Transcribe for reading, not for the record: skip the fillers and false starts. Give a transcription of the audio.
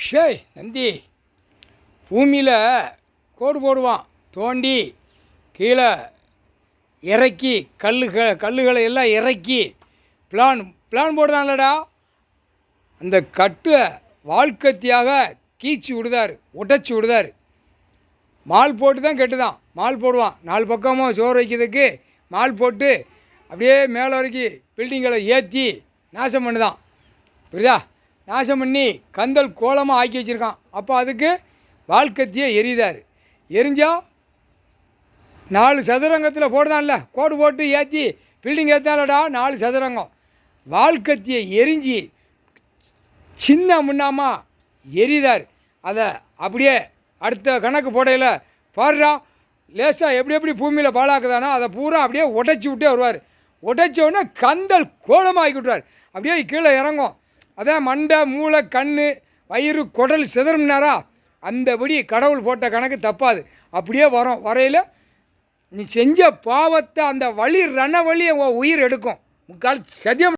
ஷே நந்தி பூமியில் கோடு போடுவான், தோண்டி கீழே இறக்கி கல்லுகளை எல்லாம் இறக்கி பிளான் போடுதான்லடா. அந்த கட்டை வாழ்க்கத்தியாக கீச்சு விடுதார், உடைச்சி விடுதார். மால் போட்டு தான் கெட்டுதான், மால் போடுவான். 4 பக்கமும் சோறு வைக்கிறதுக்கு மால் போட்டு அப்படியே மேலே வரைக்கும் பில்டிங்களை ஏற்றி நாசம் பண்ணுதான். புரியுதா? நாசம் பண்ணி கந்தல் கோலமாக ஆக்கி வச்சுருக்கான். அப்போ அதுக்கு வாழ்க்கத்தியை எரிதார். எரிஞ்சால் 4 சதுரங்கத்தில் போடுதான்ல, கோடு போட்டு ஏற்றி பில்டிங் ஏற்றாலடா. 4 சதுரங்கம் வாழ்க்கத்தியை எரிஞ்சு சின்ன முன்னாமா எரிதார். அதை அப்படியே அடுத்த கணக்கு போடையில் பாடுறா லேசாக எப்படி பூமியில் பாழாக்குதானோ அதை பூரா அப்படியே உடைச்சி விட்டே வருவார். உடைச்ச உடனே கந்தல் கோலமாக ஆக்கி விட்டுருவார். அப்படியே கீழே இறங்கும். அதான் மண்டை, மூளை, கண், வயிறு, குடல் சிதறும்னாரா. அந்தபடி கடவுள் போட்ட கணக்கு தப்பாது. அப்படியே வரும். வரையில் நீ செஞ்ச பாவத்தை அந்த வழி ரண வழி உயிர் எடுக்கும். முக்கால் சத்தியம்.